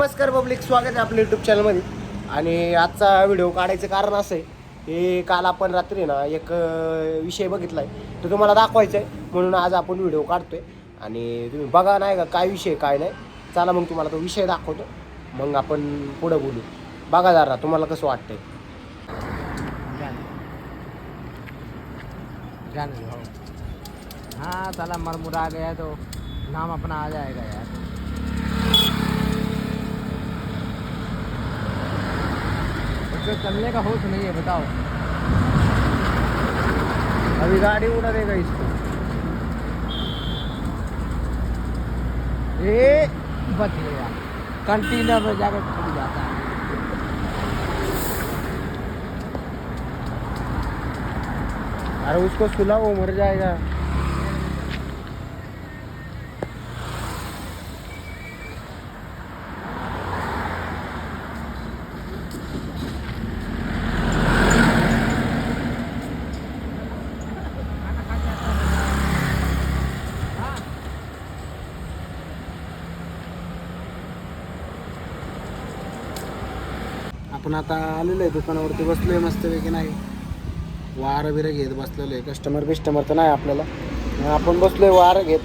नमस्कार पब्लिक, स्वागत आहे आपल्या यूट्यूब चॅनलमध्ये. आणि आजचा व्हिडिओ काढायचं कारण असं आहे की काल आपण रात्री ना एक विषय बघितला आहे, तो तुम्हाला दाखवायचा आहे म्हणून आज आपण व्हिडिओ काढतोय. आणि तुम्ही बघा नाही का काय विषय काय नाही. चला मग तुम्हाला तो विषय दाखवतो, मग आपण पुढं बोलू. बघा जरा तुम्हाला कसं वाटतंय. हाँ साला मरमुरा आ गया तो नाम अपना आ जाएगा यार. उसको चलने का होश नहीं है, बताओ. अभी गाड़ी उड़ा देगा इसको. ये बच गया, कंटेनर में जाकर फट जाता है. अरे उसको सुला, वो मर जाएगा. आपण आता आलेलो आहे दुकानावरती, बसलोय मस्तपैकी. नाही वारं बिरं घेत बसलेलं आहे. कस्टमर तर नाही आपल्याला, आपण बसलोय वारं घेत.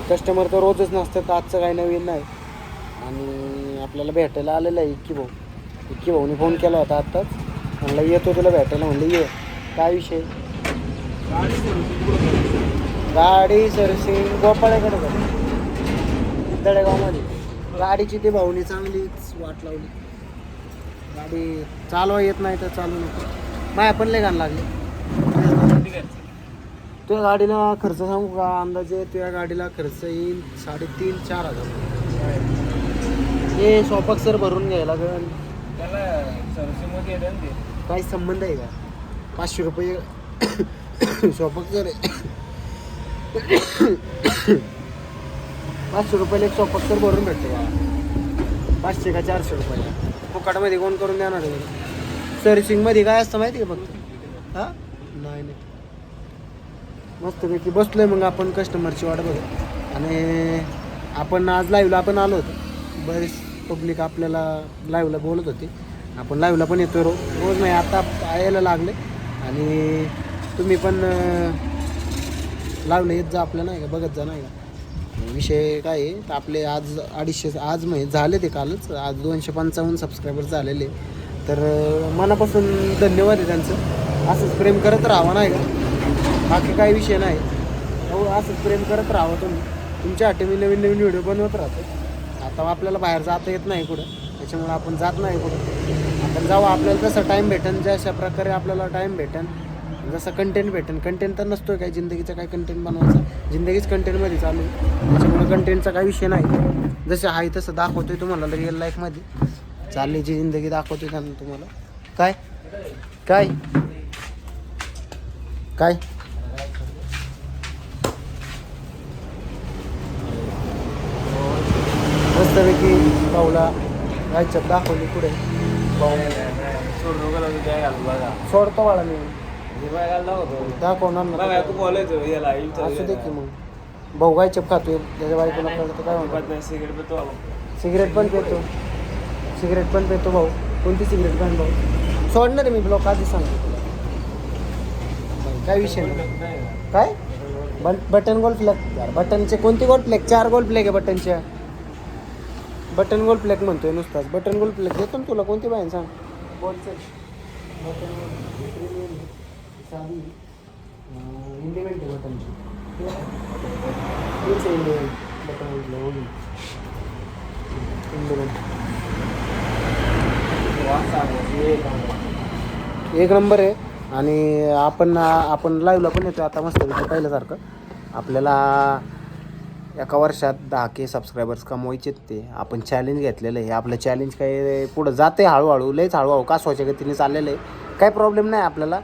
कस्टमर तर रोजच नसतात, आजचं काही नवीन नाही. आणि आपल्याला भेटायला आलेलं आहे इक्की भाऊनी फोन केला होता आत्ताच. म्हणलं येतो तुला भेटायला. म्हणलं ये. काय विषय? गाडी सर्व्हिसिंग गोपाळ्याकडे झाली, तळेगावमध्ये. गाडीची ती भाऊनी चांगलीच वाट लावली. गाडी चालवा येत नाही तर चालू नको. माया पण लय घाण लागले. तुझ्या गाडीला खर्च सांगू का? अंदाजे तुझ्या गाडीला खर्च येईल 3,500-4 हजार. हे स्वयंपाक सर भरून घ्यायला लागेल. काही संबंध आहे का? 500 रुपये स्वयंपाक सर आहे. 500 रुपयाला एक स्वयंपाक सर भरून भेटते का? 500 का 400 रुपयाला फुकाटमध्ये कोण करून देणार आहे? सर्व्हिसिंगमध्ये काय असतं माहिती आहे फक्त? हां नाही मस्तपैकी बसलोय. मग आपण कस्टमरची वाट बघत. आणि आपण आज लाईव्हला आपण आलो होतो. बरेच पब्लिक आपल्याला लाईव्हला बोलत होती. आपण लाईव्हला पण येतो रोज नाही, आता यायला लागले. आणि तुम्ही पण लाईव्हला येत जा आपल्या, नाही का? बघत जा, नाही का? विषय काय आहे तर आपले आज 250 आज म्हणजे झाले ते कालच. आज 255 सबस्क्रायबर झालेले. तर मनापासून धन्यवाद आहे त्यांचं. असंच प्रेम करत राहावं, नाही का? बाकी काही विषय नाही. हो, असंच प्रेम करत राहावं तुम्ही. तुमच्यासाठी मी नवीन व्हिडिओ बनवत राहतो. आता आपल्याला बाहेर जाता येत नाही कुठं, त्याच्यामुळे आपण जात नाही कुठं. आपण जाऊ, आपल्याला तसं टाईम भेटेन, जशा प्रकारे आपल्याला टाईम भेटेन, जसं कंटेंट भेटेन. कंटेंट तर नसतोय काय जिंदगीचा, काय कंटेंट बनवायचा? जिंदगीच कंटेंटमध्ये चालू आहे. त्याच्यामुळे कंटेंटचा काही विषय नाही. जसं आहे तसं दाखवतोय तुम्हाला रिअल लाईफमध्ये. चाललीची जिंदगी दाखवतोय त्यांना तुम्हाला. काय काय काय मस्तपैकी भाऊला गायच्यात दाखवली. पुढे सोडतो बाळा मी, दाखवणार ना. असू दे की मग. भाऊ गायचप खातोय, त्याच्या बायकोला कळतं काय म्हणतात? सिगरेट पण पितो भाऊ. कोणती सिगरेट पण भाऊ? सोडणार मी ब्लॉक आधी सांगतो तुला. काय विषय नाही. काय बटन गोल्ड फ्लॅग यार? बटनचे कोणती गोल्ड फ्लॅग? 4 गोल्ड फ्लॅग आहे बटनच्या. बटन गोल्ड फ्लॅग म्हणतोय नुसताच. बटन गोल्ड फ्लॅग देतो ना तुला. कोणती बाईन सांग? गोल्डचे बटन साधी इंडिमेंट आहे बटनची. इंडिमेंट बटन इंडिमेंट. एक नंबर आहे. आणि आपण लाईव्हला पण येतो आता मस्त पहिल्यासारखं. आपल्याला एका वर्षात 10K सबस्क्रायबर्स कमवायचे. ते आपण चॅलेंज घेतलेलं आहे. आपलं चॅलेंज काय पुढं जाते हळूहळू, लयच हळूहळू कासवाच्या गतीने चाललेलं आहे. काही प्रॉब्लेम नाही आपल्याला,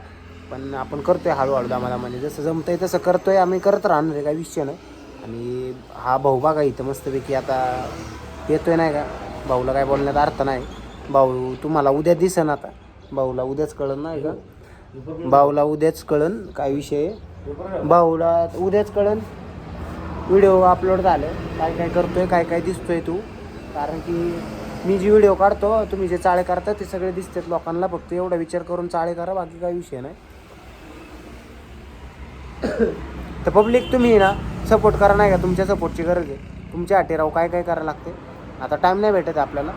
पण आपण करतोय हळूहळू दामादामाने. जसं जमतंय तसं करतोय आम्ही, करत राहणार आहे, काही विषय नाही. आणि हा भाऊ बघा इथं मस्तपैकी आता येतोय, नाही का? भाऊला काय बोलण्यात अर्थ नाही. भाऊ तुम्हाला उद्या दिसेन. आता भाऊला उद्याच कळन, नाही का? भाऊला उद्याच कळन काय विषय. भाऊला उद्याच कळन व्हिडिओ अपलोड झाले, काय काय करतोय, काय काय दिसतोय तू. कारण की मी जी व्हिडिओ काढतो तुम्ही जे चाळे करता ते सगळे दिसतात लोकांना, फक्त एवढा विचार करून चाळे करा, बाकी काही विषय नाही. तर पब्लिक तुम्ही ना सपोर्ट करा, नाही का, तुमच्या सपोर्टची गरज आहे. तुमच्या हाती राहू काय काय करायला लागते. आता टाईम नाही भेटत आपल्याला.